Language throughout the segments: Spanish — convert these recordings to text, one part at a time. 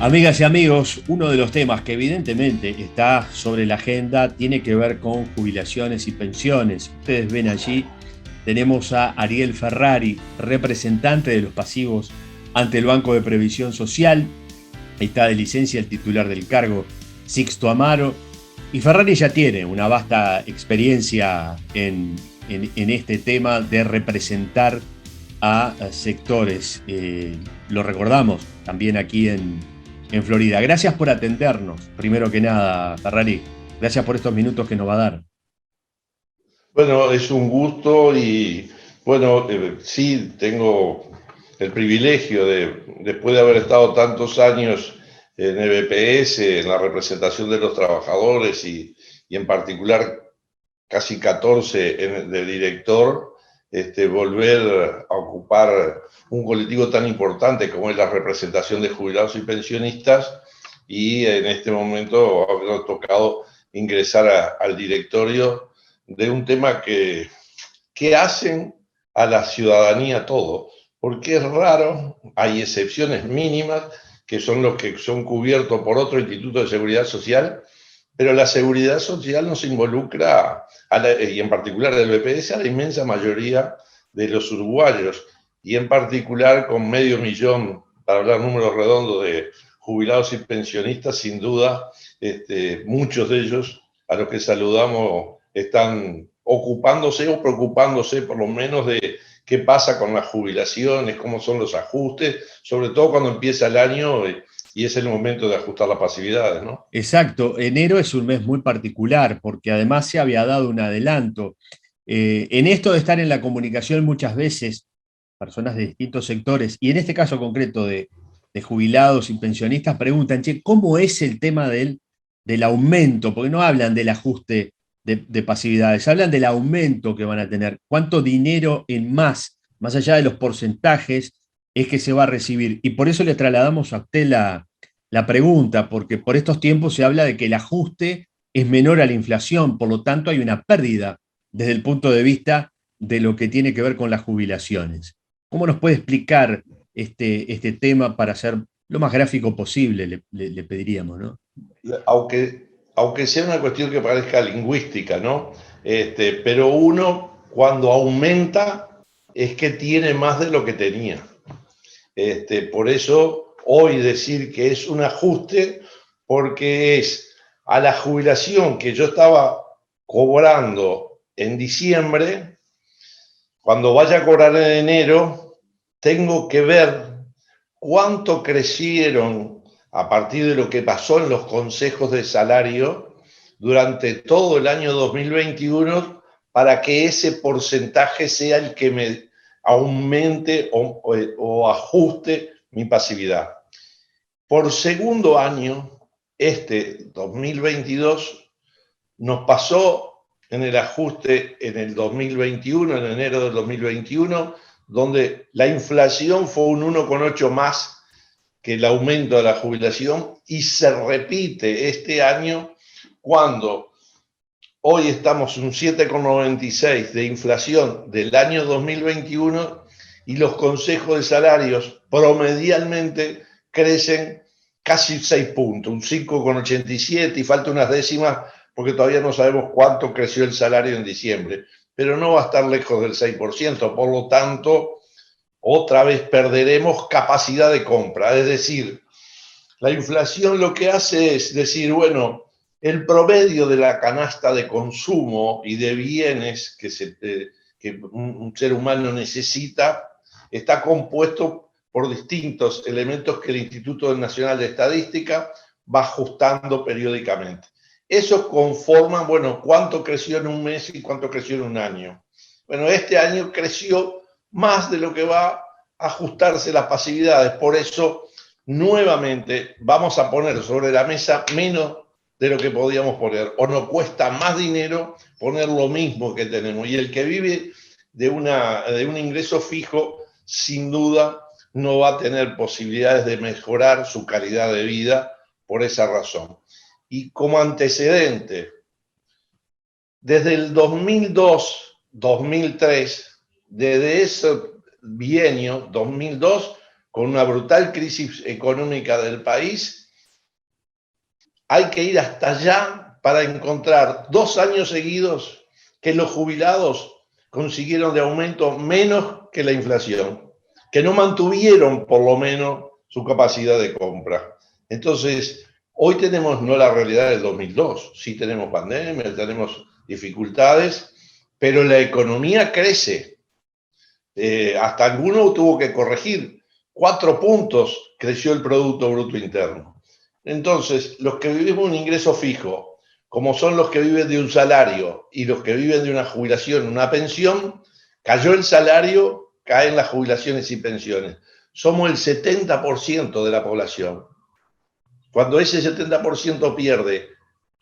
Amigas y amigos, uno de los temas que evidentemente está sobre la agenda tiene que ver con jubilaciones y pensiones. Ustedes ven allí, tenemos a Ariel Ferrari, representante de los pasivos ante el Banco de Previsión Social. Está de licencia el titular del cargo, Sixto Amaro. Y Ferrari ya tiene una vasta experiencia en este tema de representar a sectores. Lo recordamos también aquí en Florida. Gracias por atendernos, primero que nada, Ferrari. Gracias por estos minutos que nos va a dar. Bueno, es un gusto y bueno, sí, tengo el privilegio después de haber estado tantos años en EBPS, en la representación de los trabajadores y en particular casi 14 de director, volver a ocupar un colectivo tan importante como es la representación de jubilados y pensionistas, y en este momento haber tocado ingresar al directorio de un tema que hacen a la ciudadanía todo, porque es raro, hay excepciones mínimas, que son los que son cubiertos por otro instituto de seguridad social, pero la seguridad social nos involucra, y en particular el BPS, a la inmensa mayoría de los uruguayos, y en particular con 500.000, para hablar números redondos, de jubilados y pensionistas. Sin duda, muchos de ellos a los que saludamos están ocupándose o preocupándose por lo menos de qué pasa con las jubilaciones, cómo son los ajustes, sobre todo cuando empieza el año y es el momento de ajustar las pasividades, ¿no? Exacto, enero es un mes muy particular porque además se había dado un adelanto. En esto de estar en la comunicación muchas veces, personas de distintos sectores, y en este caso concreto de jubilados y pensionistas, preguntan, che, ¿cómo es el tema del aumento? Porque no hablan del ajuste de pasividades, hablan del aumento que van a tener. ¿Cuánto dinero en más allá de los porcentajes, es que se va a recibir? Y por eso le trasladamos a usted la pregunta, porque por estos tiempos se habla de que el ajuste es menor a la inflación, por lo tanto hay una pérdida desde el punto de vista de lo que tiene que ver con las jubilaciones. ¿Cómo nos puede explicar este tema para ser lo más gráfico posible, le pediríamos, ¿no? Aunque sea una cuestión que parezca lingüística, ¿no? Pero uno, cuando aumenta, es que tiene más de lo que tenía. Por eso, hoy decir que es un ajuste, porque es a la jubilación que yo estaba cobrando en diciembre, cuando vaya a cobrar en enero, tengo que ver cuánto crecieron a partir de lo que pasó en los consejos de salario durante todo el año 2021, para que ese porcentaje sea el que me aumente o ajuste mi pasividad. Por segundo año, 2022, nos pasó en el ajuste en el 2021, en enero del 2021, donde la inflación fue un 1,8 más que el aumento de la jubilación, y se repite este año cuando hoy estamos un 7,96 de inflación del año 2021 y los consejos de salarios promedialmente crecen casi 6 puntos, un 5,87, y falta unas décimas porque todavía no sabemos cuánto creció el salario en diciembre, pero no va a estar lejos del 6%, por lo tanto, otra vez perderemos capacidad de compra. Es decir, la inflación lo que hace es decir, bueno, el promedio de la canasta de consumo y de bienes que un ser humano necesita está compuesto por distintos elementos que el Instituto Nacional de Estadística va ajustando periódicamente. Eso conforma, bueno, cuánto creció en un mes y cuánto creció en un año. Bueno, este año creció más de lo que va a ajustarse las pasividades, por eso nuevamente vamos a poner sobre la mesa menos de lo que podíamos poner, o nos cuesta más dinero poner lo mismo que tenemos, y el que vive de un ingreso fijo, sin duda, no va a tener posibilidades de mejorar su calidad de vida por esa razón. Y como antecedente, desde el 2002, 2003, desde ese bienio, 2002, con una brutal crisis económica del país, hay que ir hasta allá para encontrar 2 años seguidos que los jubilados consiguieron de aumento menos que la inflación, que no mantuvieron por lo menos su capacidad de compra. Entonces, hoy tenemos no la realidad del 2002, sí tenemos pandemia, tenemos dificultades, pero la economía crece. Hasta alguno tuvo que corregir. 4 puntos creció el Producto Bruto Interno. Entonces, los que vivimos un ingreso fijo, como son los que viven de un salario y los que viven de una jubilación, una pensión, cayó el salario, caen las jubilaciones y pensiones. Somos el 70% de la población. Cuando ese 70% pierde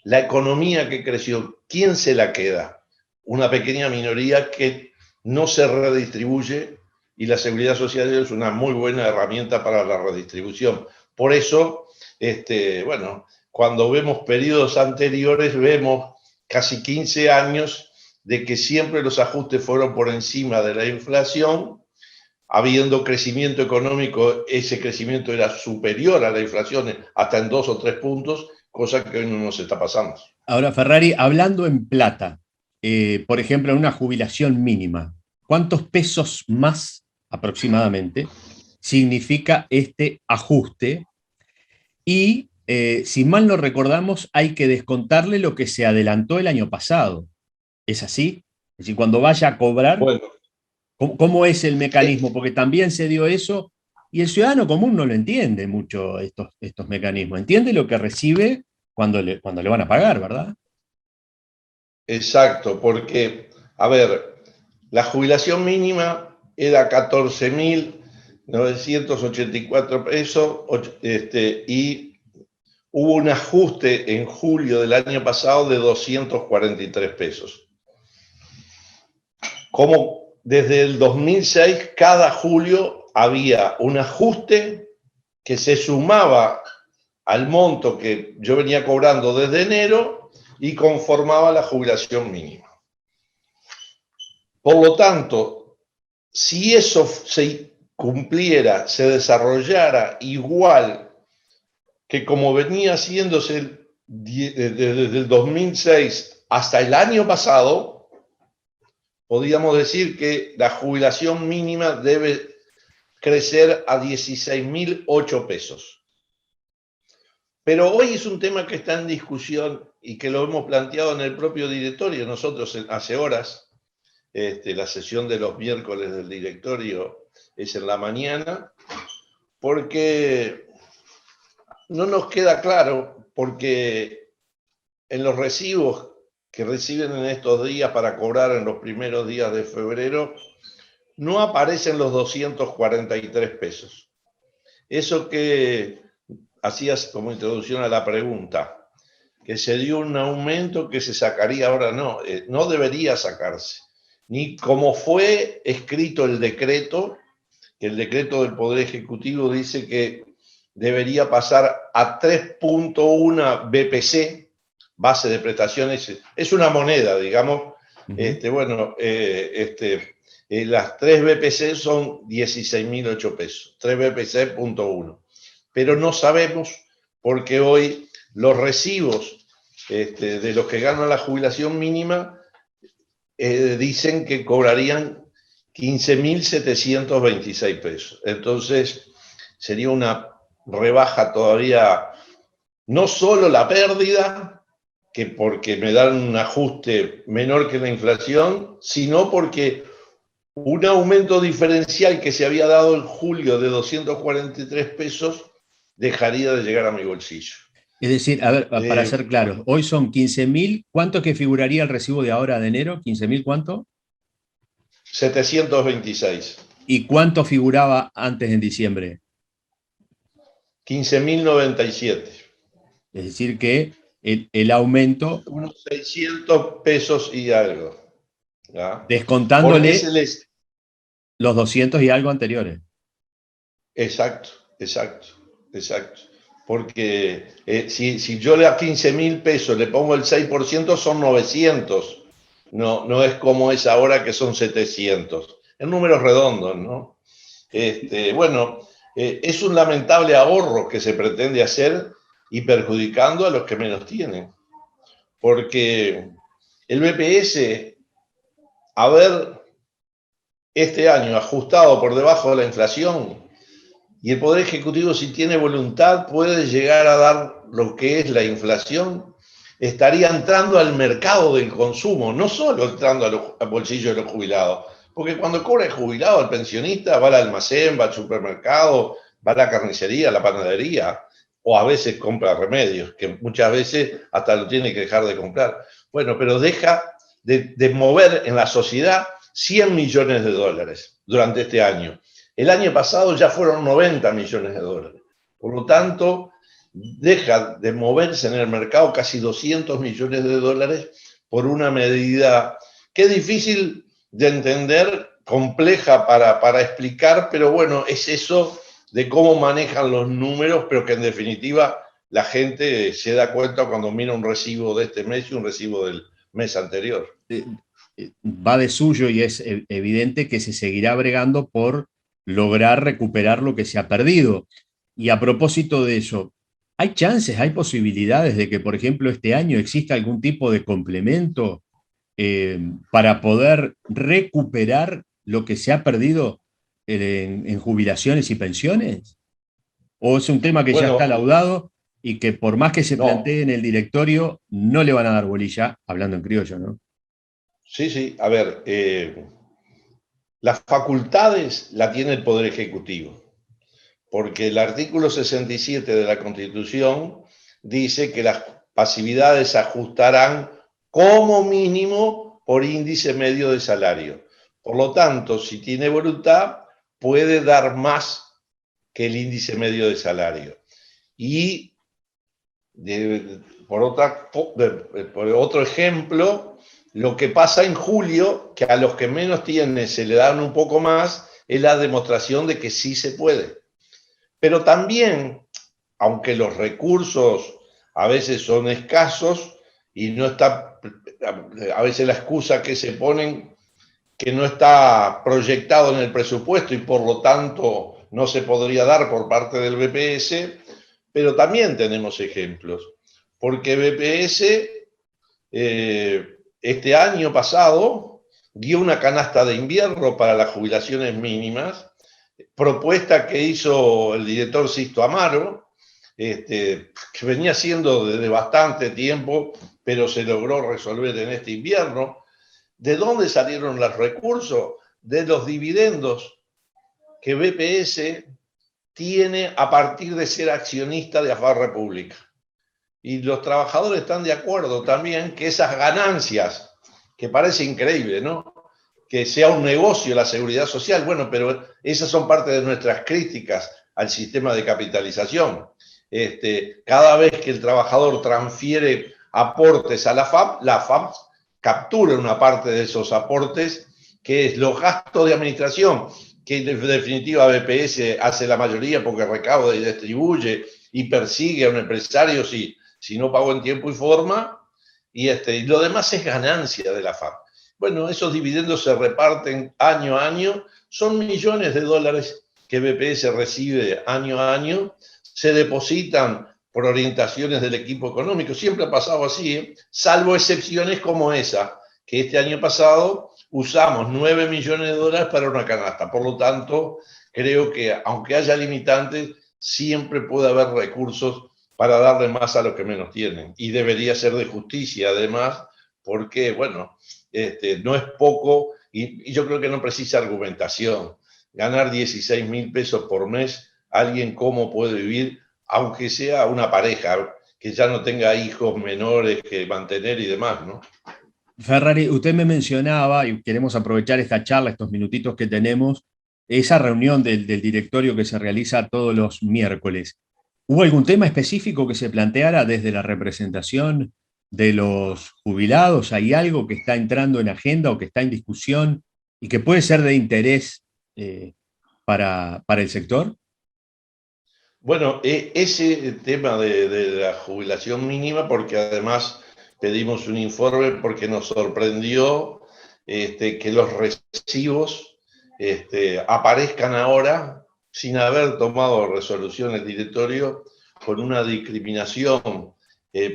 la economía que creció, ¿quién se la queda? Una pequeña minoría que no se redistribuye, y la seguridad social es una muy buena herramienta para la redistribución. Por eso, bueno, cuando vemos periodos anteriores, vemos casi 15 años de que siempre los ajustes fueron por encima de la inflación. Habiendo crecimiento económico, ese crecimiento era superior a la inflación hasta en 2 o 3 puntos, cosa que hoy no nos está pasando. Ahora, Ferrari, hablando en plata, por ejemplo, en una jubilación mínima, ¿cuántos pesos más aproximadamente significa este ajuste? Y si mal no recordamos, hay que descontarle lo que se adelantó el año pasado. ¿Es así? Es decir, cuando vaya a cobrar, Bueno, ¿cómo es el mecanismo? Porque también se dio eso y el ciudadano común no lo entiende mucho estos mecanismos. Entiende lo que recibe cuando le van a pagar, ¿verdad? exacto, porque, a ver, la jubilación mínima era 14.984 pesos, y hubo un ajuste en julio del año pasado de 243 pesos. Como desde el 2006, cada julio había un ajuste que se sumaba al monto que yo venía cobrando desde enero y conformaba la jubilación mínima. Por lo tanto, si eso se cumpliera, se desarrollara igual que como venía haciéndose desde el 2006 hasta el año pasado, podríamos decir que la jubilación mínima debe crecer a 16.008 pesos. Pero hoy es un tema que está en discusión y que lo hemos planteado en el propio directorio. Nosotros hace horas, la sesión de los miércoles del directorio es en la mañana, porque no nos queda claro, porque en los recibos que reciben en estos días para cobrar en los primeros días de febrero, no aparecen los 243 pesos. Eso que hacías como introducción a la pregunta, que se dio un aumento que se sacaría ahora, no debería sacarse. Ni como fue escrito el decreto, que el decreto del Poder Ejecutivo dice que debería pasar a 3.1 BPC, base de prestaciones, es una moneda, digamos. Bueno, las 3 BPC son 16.008 pesos, 3 BPC punto 1. Pero no sabemos, porque hoy los recibos de los que ganan la jubilación mínima dicen que cobrarían 15.726 pesos. Entonces, sería una rebaja todavía, no solo la pérdida, que porque me dan un ajuste menor que la inflación, sino porque un aumento diferencial que se había dado en julio de 243 pesos dejaría de llegar a mi bolsillo. Es decir, a ver, para ser claros, hoy son 15.000, ¿cuánto que figuraría el recibo de ahora de enero? ¿15.000 cuánto? 726. ¿Y cuánto figuraba antes en diciembre? 15.097. Es decir, que el aumento, Unos 600 pesos y algo. ¿Ya? descontándole los 200 y algo anteriores. Exacto, exacto, exacto. Porque si yo le a 15.000 pesos le pongo el 6%, son 900. No es como es ahora que son 700. En números redondos, ¿no? Bueno, Es un lamentable ahorro que se pretende hacer y perjudicando a los que menos tienen. Porque el BPS, haber este año ajustado por debajo de la inflación, y el Poder Ejecutivo, si tiene voluntad, puede llegar a dar lo que es la inflación, estaría entrando al mercado del consumo, no solo entrando al bolsillo de los jubilados, porque cuando cobra el jubilado, el pensionista va al almacén, va al supermercado, va a la carnicería, a la panadería, o a veces compra remedios, que muchas veces hasta lo tiene que dejar de comprar. Bueno, pero deja de mover en la sociedad 100 millones de dólares durante este año. El año pasado ya fueron 90 millones de dólares. Por lo tanto, deja de moverse en el mercado casi 200 millones de dólares por una medida que es difícil de entender, compleja para explicar, pero bueno, es eso de cómo manejan los números, pero que en definitiva la gente se da cuenta cuando mira un recibo de este mes y un recibo del mes anterior. Va de suyo y es evidente que se seguirá bregando por lograr recuperar lo que se ha perdido. Y a propósito de eso, ¿hay chances, hay posibilidades de que, por ejemplo, este año exista algún tipo de complemento para poder recuperar lo que se ha perdido en jubilaciones y pensiones? ¿O es un tema que ya está Bueno, laudado y que por más que se no, plantee en el directorio, no le van a dar bolilla, hablando en criollo, ¿no? sí, sí, a ver, las facultades la tiene el Poder Ejecutivo, porque el artículo 67 de la Constitución dice que las pasividades se ajustarán como mínimo por índice medio de salario. Por lo tanto, si tiene voluntad, puede dar más que el índice medio de salario. Y por otro ejemplo, lo que pasa en julio, que a los que menos tienen se le dan un poco más, es la demostración de que sí se puede. Pero también, aunque los recursos a veces son escasos y no está, a veces la excusa que se ponen que no está proyectado en el presupuesto y por lo tanto no se podría dar por parte del BPS, pero también tenemos ejemplos, porque BPS este año pasado dio una canasta de invierno para las jubilaciones mínimas, propuesta que hizo el director Sisto Amaro, que venía haciendo desde bastante tiempo, pero se logró resolver en este invierno. ¿De dónde salieron los recursos? De los dividendos que BPS tiene a partir de ser accionista de Afar República. Y los trabajadores están de acuerdo también que esas ganancias, que parece increíble, ¿no? Que sea un negocio la seguridad social, bueno, pero esas son parte de nuestras críticas al sistema de capitalización. Cada vez que el trabajador transfiere aportes a la FAP captura una parte de esos aportes, que es los gastos de administración, que en definitiva BPS hace la mayoría porque recauda y distribuye y persigue a un empresario si no pagó en tiempo y forma, y lo demás es ganancia de la FAP. Bueno, esos dividendos se reparten año a año, son millones de dólares que BPS recibe año a año, se depositan por orientaciones del equipo económico, siempre ha pasado así, salvo excepciones como esa, que este año pasado usamos 9 millones de dólares para una canasta, por lo tanto, creo que aunque haya limitantes, siempre puede haber recursos para darle más a los que menos tienen, y debería ser de justicia además, porque, bueno, no es poco y yo creo que no precisa argumentación. Ganar 16.000 pesos por mes, alguien cómo puede vivir, aunque sea una pareja que ya no tenga hijos menores que mantener y demás, ¿no? Ferrari, usted me mencionaba, y queremos aprovechar esta charla, estos minutitos que tenemos, esa reunión del directorio que se realiza todos los miércoles. ¿Hubo algún tema específico que se planteara desde la representación de los jubilados? ¿Hay algo que está entrando en agenda o que está en discusión y que puede ser de interés para el sector? Bueno, ese tema de la jubilación mínima, porque además pedimos un informe porque nos sorprendió que los recibos aparezcan ahora sin haber tomado resolución el directorio, con una discriminación.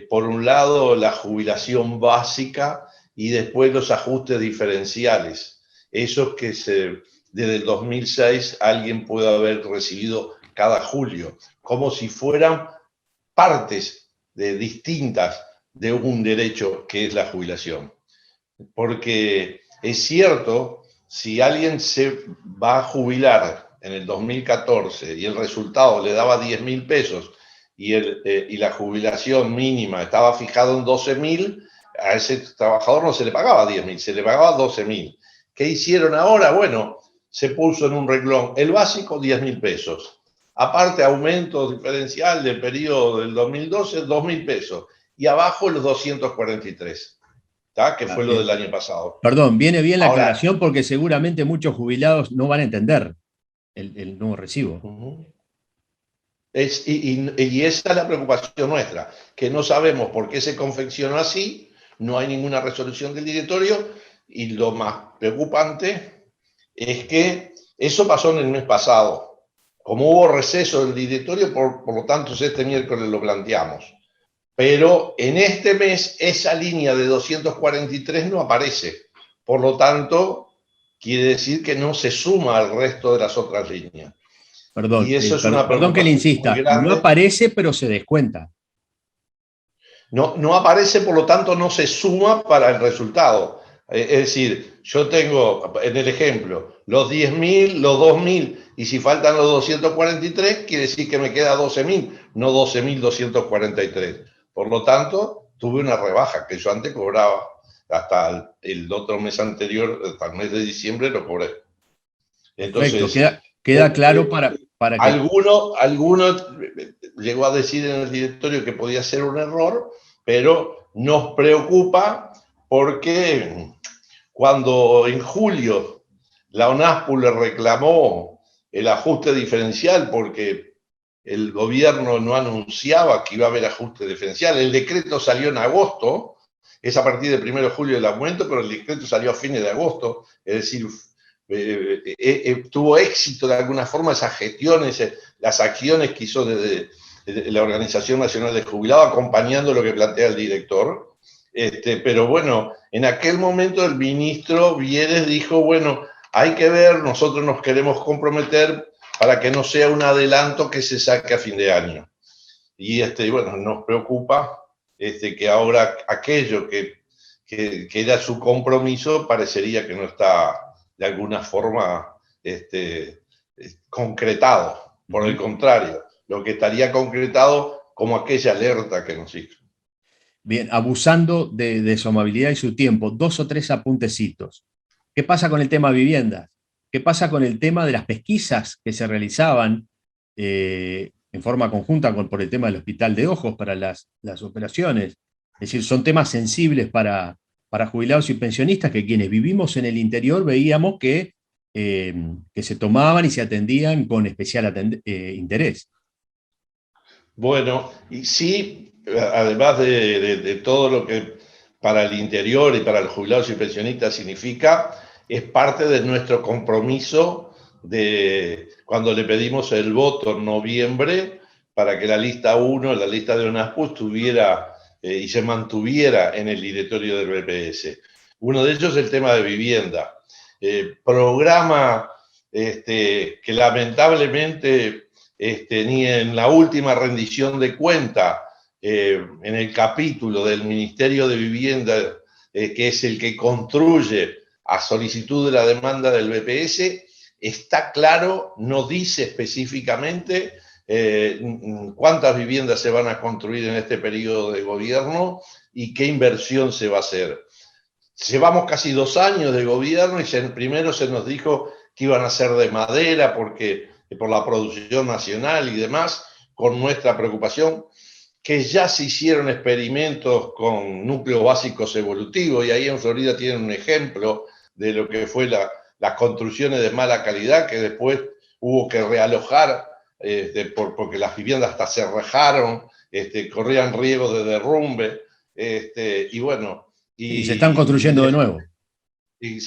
Por un lado, la jubilación básica y después los ajustes diferenciales. Esos que desde el 2006 alguien puede haber recibido cada julio, como si fueran partes distintas de un derecho que es la jubilación. Porque es cierto, si alguien se va a jubilar en el 2014 y el resultado le daba 10.000 pesos y la jubilación mínima estaba fijada en 12.000, a ese trabajador no se le pagaba 10.000, se le pagaba 12.000. ¿Qué hicieron ahora? Bueno, se puso en un renglón el básico 10.000 pesos. Aparte, aumento diferencial del periodo del 2012, 2.000 pesos. Y abajo los 243, ¿tá? Que fue lo del año pasado. Perdón, viene bien la Ahora, aclaración porque seguramente muchos jubilados no van a entender el nuevo recibo. Y esa es la preocupación nuestra, que no sabemos por qué se confeccionó así, no hay ninguna resolución del directorio, y lo más preocupante es que eso pasó en el mes pasado. Como hubo receso del directorio, por lo tanto este miércoles lo planteamos. Pero en este mes esa línea de 243 no aparece. Por lo tanto, quiere decir que no se suma al resto de las otras líneas. Perdón, Y eso es una perdón que le preocupación muy insista, no grande. aparece, pero se descuenta. No aparece, por lo tanto, no se suma para el resultado. Es decir, yo tengo, en el ejemplo, los 10.000, los 2.000, y si faltan los 243, quiere decir que me queda 12.000, no 12.243. Por lo tanto, tuve una rebaja que yo antes cobraba. Hasta el otro mes anterior, hasta el mes de diciembre, lo cobré. Perfecto, Entonces, queda claro para que... alguno llegó a decir en el directorio que podía ser un error, pero nos preocupa porque cuando en julio la ONASPU le reclamó el ajuste diferencial porque el gobierno no anunciaba que iba a haber ajuste diferencial, el decreto salió en agosto, es a partir del 1 de julio el aumento, pero el decreto salió a fines de agosto, es decir, tuvo éxito de alguna forma esas gestiones, las acciones que hizo desde la Organización Nacional de Jubilados, acompañando lo que plantea el director. Pero bueno, en aquel momento el ministro Vieres dijo, bueno, hay que ver, nosotros nos queremos comprometer para que no sea un adelanto que se saque a fin de año. Y bueno, nos preocupa que ahora aquello que era su compromiso parecería que no está de alguna forma concretado. Por el contrario, lo que estaría concretado como aquella alerta que nos hizo. Bien, abusando de su amabilidad y su tiempo, 2 o 3 apuntecitos. ¿Qué pasa con el tema viviendas? ¿Qué pasa con el tema de las pesquisas que se realizaban en forma conjunta por el tema del Hospital de Ojos para las operaciones? Es decir, son temas sensibles para jubilados y pensionistas que quienes vivimos en el interior veíamos que se tomaban y se atendían con especial interés. Bueno, y sí, además de todo lo que para el interior y para los jubilados y pensionistas significa, es parte de nuestro compromiso de cuando le pedimos el voto en noviembre para que la lista 1, la lista de ONASPU, estuviera y se mantuviera en el directorio del BPS. Uno de ellos es el tema de vivienda. Programa que lamentablemente ni en la última rendición de cuenta, en el capítulo del Ministerio de Vivienda, que es el que construye a solicitud de la demanda del BPS, está claro, no dice específicamente cuántas viviendas se van a construir en este periodo de gobierno y qué inversión se va a hacer. Llevamos casi 2 años de gobierno y primero se nos dijo que iban a ser de madera porque por la producción nacional y demás, con nuestra preocupación, que ya se hicieron experimentos con núcleos básicos evolutivos, y ahí en Florida tienen un ejemplo de lo que fue las construcciones de mala calidad, que después hubo que realojar, porque las viviendas hasta se rejaron, corrían riesgos de derrumbe, y bueno. Y se están construyendo de nuevo. Y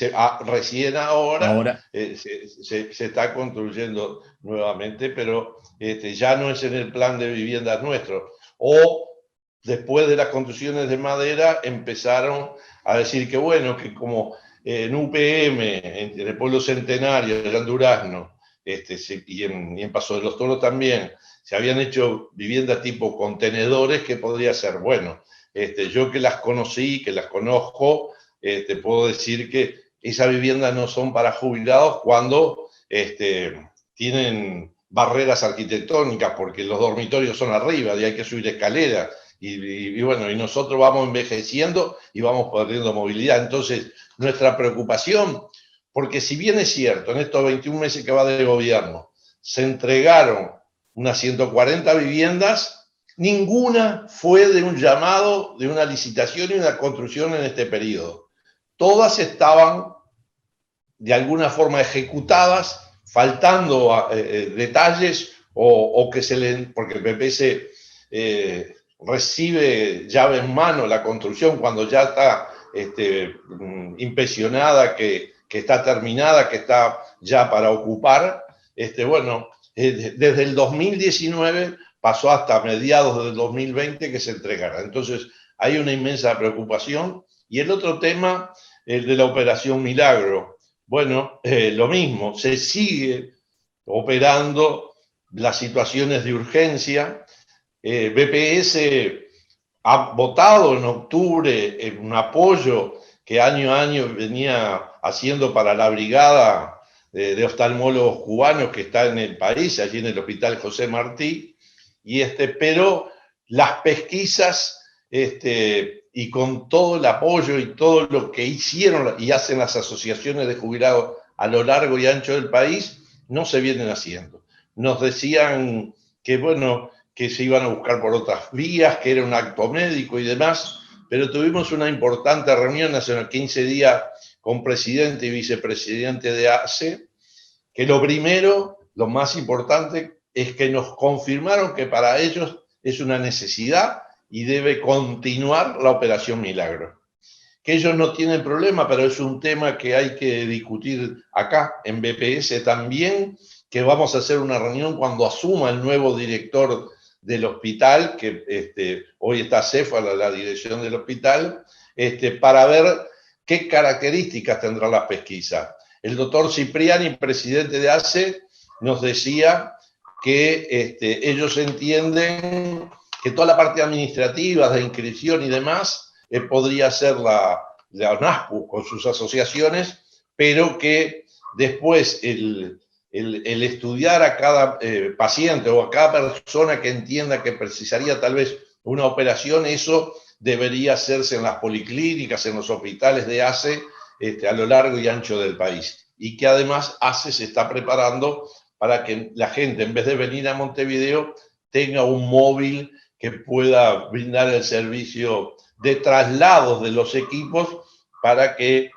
recién ahora Ahora, se está construyendo nuevamente, pero ya no es en el plan de viviendas nuestro. O después de las construcciones de madera empezaron a decir que bueno, que como en UPM, en el pueblo centenario, allá en Durazno, y en Paso de los Toros también, se habían hecho viviendas tipo contenedores, que podría ser, bueno, yo que las conocí, que las conozco, puedo decir que esas viviendas no son para jubilados cuando tienen barreras arquitectónicas, porque los dormitorios son arriba y hay que subir escaleras. Y bueno, y nosotros vamos envejeciendo y vamos perdiendo movilidad. Entonces, nuestra preocupación, porque si bien es cierto, en estos 21 meses que va de gobierno, se entregaron unas 140 viviendas, ninguna fue de un llamado, de una licitación y una construcción en este periodo. Todas estaban de alguna forma ejecutadas, faltando detalles o que se le, porque el PPS recibe llave en mano la construcción cuando ya está impresionada, que está terminada, que está ya para ocupar. Bueno, desde el 2019 pasó hasta mediados del 2020 que se entregara. Entonces, hay una inmensa preocupación. Y el otro tema, el de la Operación Milagro. Bueno, lo mismo, se sigue operando las situaciones de urgencia. BPS ha votado en octubre en un apoyo que año a año venía haciendo para la brigada de oftalmólogos cubanos que está en el país, allí en el Hospital José Martí, pero las pesquisas y con todo el apoyo y todo lo que hicieron y hacen las asociaciones de jubilados a lo largo y ancho del país, no se vienen haciendo. Nos decían que, bueno, que se iban a buscar por otras vías, que era un acto médico y demás, pero tuvimos una importante reunión hace unos 15 días con presidente y vicepresidente de ACE, que lo primero, lo más importante, es que nos confirmaron que para ellos es una necesidad y debe continuar la Operación Milagro. Que ellos no tienen problema, pero es un tema que hay que discutir acá en BPS también, que vamos a hacer una reunión cuando asuma el nuevo director del hospital, que hoy está Céfala, la dirección del hospital, para ver qué características tendrá la pesquisa. El doctor Cipriani, presidente de ACE, nos decía que ellos entienden que toda la parte administrativa de inscripción y demás podría ser la NASPU con sus asociaciones, pero que después el estudiar a cada paciente o a cada persona que entienda que precisaría tal vez una operación, eso debería hacerse en las policlínicas, en los hospitales de ACE, a lo largo y ancho del país. Y que además ACE se está preparando para que la gente, en vez de venir a Montevideo, tenga un móvil que pueda brindar el servicio de traslados de los equipos para que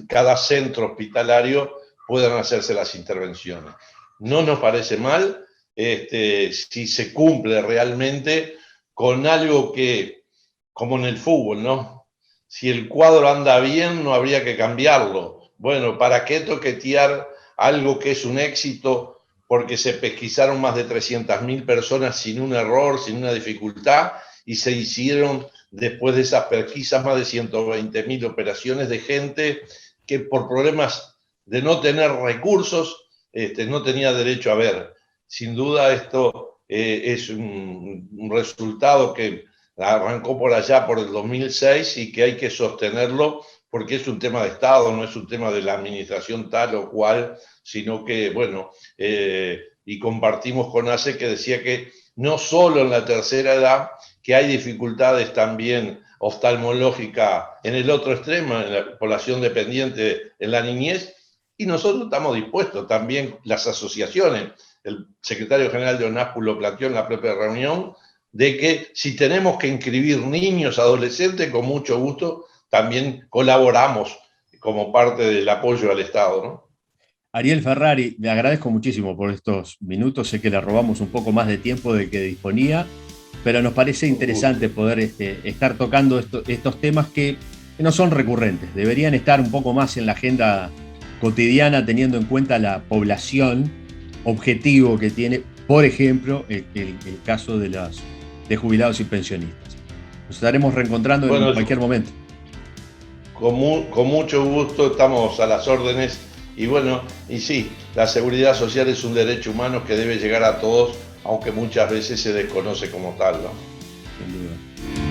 cada centro hospitalario puedan hacerse las intervenciones. No nos parece mal si se cumple realmente con algo que, como en el fútbol, ¿no? Si el cuadro anda bien, no habría que cambiarlo. Bueno, ¿para qué toquetear algo que es un éxito porque se pesquisaron más de 300.000 personas sin un error, sin una dificultad, y se hicieron después de esas pesquisas más de 120.000 operaciones de gente que por problemas de no tener recursos no tenía derecho a ver? Sin duda esto es un resultado que arrancó por allá por el 2006 y que hay que sostenerlo porque es un tema de Estado, no es un tema de la administración tal o cual, sino que, bueno, y compartimos con ACE que decía que no solo en la tercera edad, que hay dificultades también oftalmológicas en el otro extremo, en la población dependiente en la niñez, y nosotros estamos dispuestos también, las asociaciones, el secretario general de ONASPU lo planteó en la propia reunión, de que si tenemos que inscribir niños, adolescentes, con mucho gusto, también colaboramos como parte del apoyo al Estado, ¿no? Ariel Ferrari, le agradezco muchísimo por estos minutos. Sé que le robamos un poco más de tiempo del que disponía, pero nos parece interesante poder estar tocando estos temas que que no son recurrentes. Deberían estar un poco más en la agenda cotidiana, teniendo en cuenta la población objetivo que tiene, por ejemplo, el caso de jubilados y pensionistas. Nos estaremos reencontrando en cualquier momento. Con mucho gusto, estamos a las órdenes. Y bueno, y sí, la seguridad social es un derecho humano que debe llegar a todos, aunque muchas veces se desconoce como tal, ¿no? Sin duda.